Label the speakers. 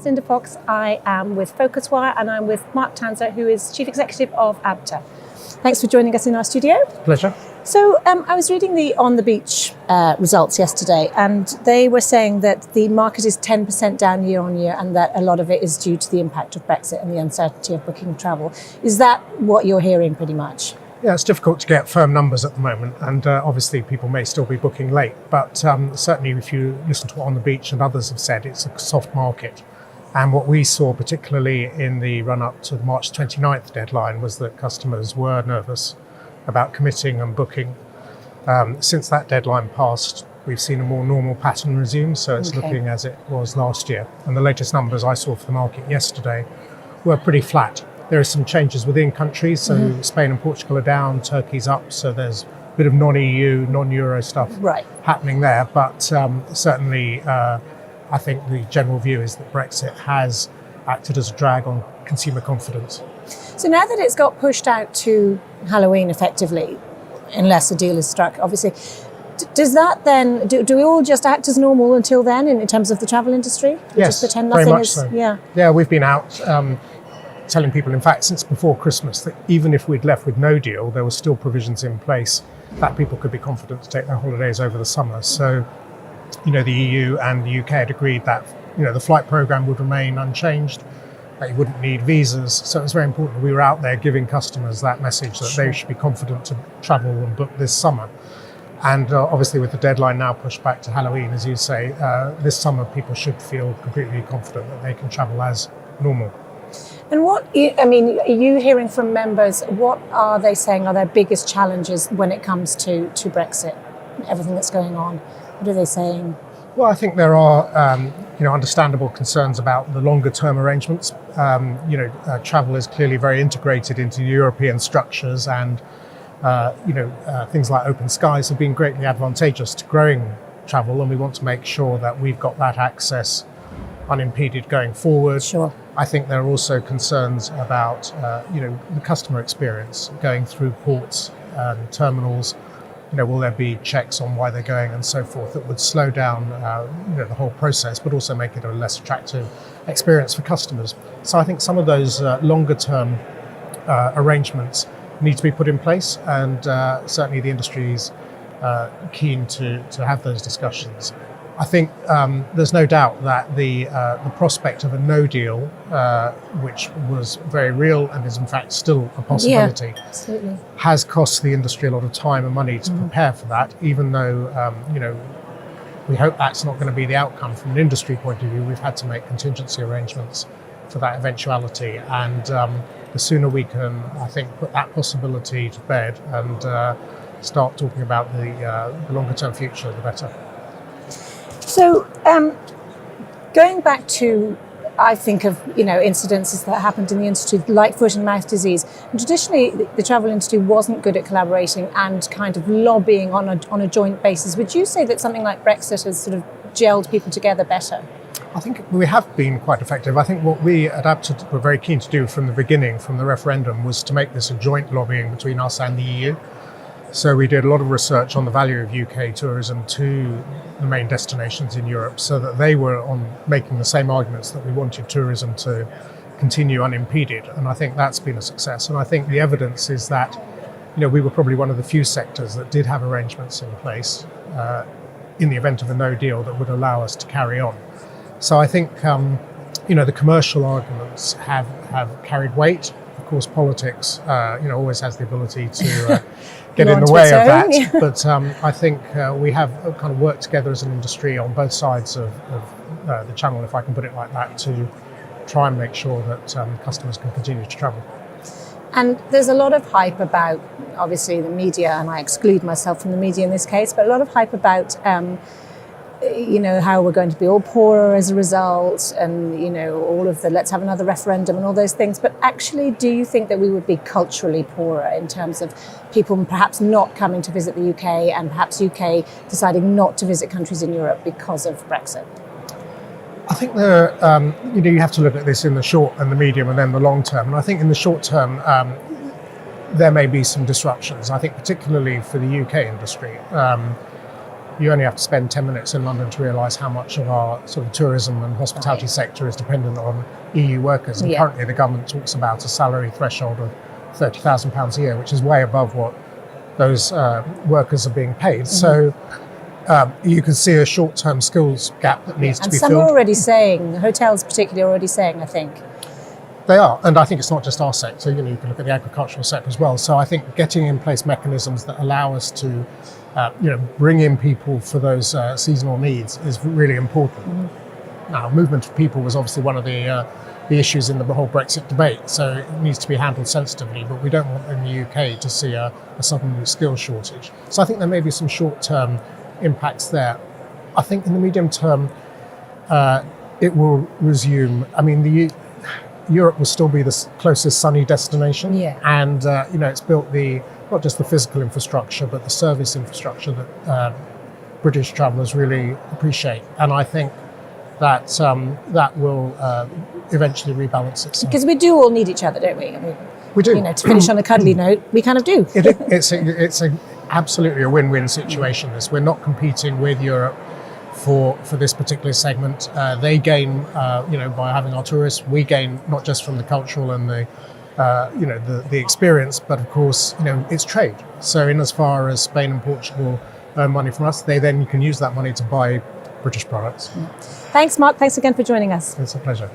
Speaker 1: it's Linda Fox. I am with PhocusWire and I'm with Mark Tanzer, who is Chief Executive of ABTA. Thanks for joining us in our studio.
Speaker 2: Pleasure.
Speaker 1: So I was reading the On the Beach results yesterday, and they were saying that the market is 10% down year on year, and that a lot of it is due to the impact of Brexit and the uncertainty of booking travel. Is that what you're hearing pretty much?
Speaker 2: Yeah, it's difficult to get firm numbers at the moment, and obviously people may still be booking late, but certainly if you listen to what On the Beach and others have said, it's a soft market. And what we saw particularly in the run-up to the March 29th deadline was that customers were nervous about committing and booking. Since that deadline passed, we've seen a more normal pattern resume, so it's looking as it was last year. And the latest numbers I saw for the market yesterday were pretty flat. There are some changes within countries, so Spain and Portugal are down, Turkey's up, so there's a bit of non-EU, non-Euro stuff happening there. But certainly I think the general view is that Brexit has acted as a drag on consumer confidence.
Speaker 1: So now that it's got pushed out to Halloween effectively, unless a deal is struck, obviously, does that then, do we all just act as normal until then in terms of the travel industry?
Speaker 2: Yes,
Speaker 1: just pretend
Speaker 2: very
Speaker 1: nothing
Speaker 2: much
Speaker 1: is,
Speaker 2: so.
Speaker 1: Yeah,
Speaker 2: we've been out telling people, in fact, since before Christmas, that even if we'd left with no deal, there were still provisions in place that people could be confident to take their holidays over the summer. So, the EU and the UK had agreed that, the flight programme would remain unchanged, that you wouldn't need visas. So it was very important we were out there giving customers that message that they should be confident to travel and book this summer. And obviously with the deadline now pushed back to Halloween, as you say, this summer people should feel completely confident that they can travel as normal.
Speaker 1: And are you hearing from members, what are they saying are their biggest challenges when it comes to Brexit, everything that's going on? What are they saying?
Speaker 2: Well, I think there are, understandable concerns about the longer term arrangements. Travel is clearly very integrated into European structures, and, things like open skies have been greatly advantageous to growing travel, and we want to make sure that we've got that access unimpeded going forward.
Speaker 1: Sure.
Speaker 2: I think there are also concerns about, the customer experience going through ports and terminals. Will there be checks on why they're going and so forth that would slow down, the whole process, but also make it a less attractive experience for customers. So I think some of those longer-term arrangements need to be put in place, and certainly the industry is keen to have those discussions. I think there's no doubt that the prospect of a no deal, which was very real and is in fact still a possibility, has cost the industry a lot of time and money to prepare for that. Even though we hope that's not going to be the outcome from an industry point of view, we've had to make contingency arrangements for that eventuality. And the sooner we can, I think, put that possibility to bed and start talking about the longer term future, the better.
Speaker 1: So going back to, I think of, incidences that happened in the industry, like foot and mouth disease. And traditionally, the travel industry wasn't good at collaborating and kind of lobbying on a joint basis. Would you say that something like Brexit has sort of gelled people together better?
Speaker 2: I think we have been quite effective. I think what we at ABTA were very keen to do from the beginning, from the referendum, was to make this a joint lobbying between us and the EU. So we did a lot of research on the value of UK tourism to the main destinations in Europe, so that they were on making the same arguments that we wanted tourism to continue unimpeded. And I think that's been a success. And I think the evidence is that, we were probably one of the few sectors that did have arrangements in place in the event of a no deal that would allow us to carry on. So I think, the commercial arguments have carried weight. Of course, politics, always has the ability to get in the way of that. But I think we have kind of worked together as an industry on both sides of the channel, if I can put it like that, to try and make sure that customers can continue to travel.
Speaker 1: And there's a lot of hype about, obviously, the media, and I exclude myself from the media in this case, but a lot of hype about how we're going to be all poorer as a result, and, all of the let's have another referendum and all those things. But actually, do you think that we would be culturally poorer in terms of people perhaps not coming to visit the UK, and perhaps UK deciding not to visit countries in Europe because of Brexit?
Speaker 2: I think you have to look at this in the short and the medium and then the long term. And I think in the short term, there may be some disruptions. I think particularly for the UK industry, you only have to spend 10 minutes in London to realise how much of our sort of tourism and hospitality sector is dependent on EU workers. And currently the government talks about a salary threshold of £30,000 a year, which is way above what those workers are being paid. So you can see a short-term skills gap that needs to be filled.
Speaker 1: And some are already saying, hotels particularly are already saying, I think.
Speaker 2: They are, and I think it's not just our sector, you can look at the agricultural sector as well. So I think getting in place mechanisms that allow us to bring in people for those seasonal needs is really important. Now, movement of people was obviously one of the issues in the whole Brexit debate, so it needs to be handled sensitively, but we don't want in the UK to see a sudden skills shortage. So I think there may be some short-term impacts there. I think in the medium term, it will resume. I mean, Europe will still be the closest sunny destination, and it's built not just the physical infrastructure, but the service infrastructure that British travellers really appreciate. And I think that that will eventually rebalance itself.
Speaker 1: Because we do all need each other, don't we? I mean,
Speaker 2: we do.
Speaker 1: To finish on a cuddly note, we kind of do.
Speaker 2: It's absolutely a win-win situation. We're not competing with Europe for this particular segment. They gain, by having our tourists. We gain not just from the cultural and the experience, but of course, it's trade. So in as far as Spain and Portugal earn money from us, they then can use that money to buy British products.
Speaker 1: Thanks, Mark. Thanks again for joining us.
Speaker 2: It's a pleasure.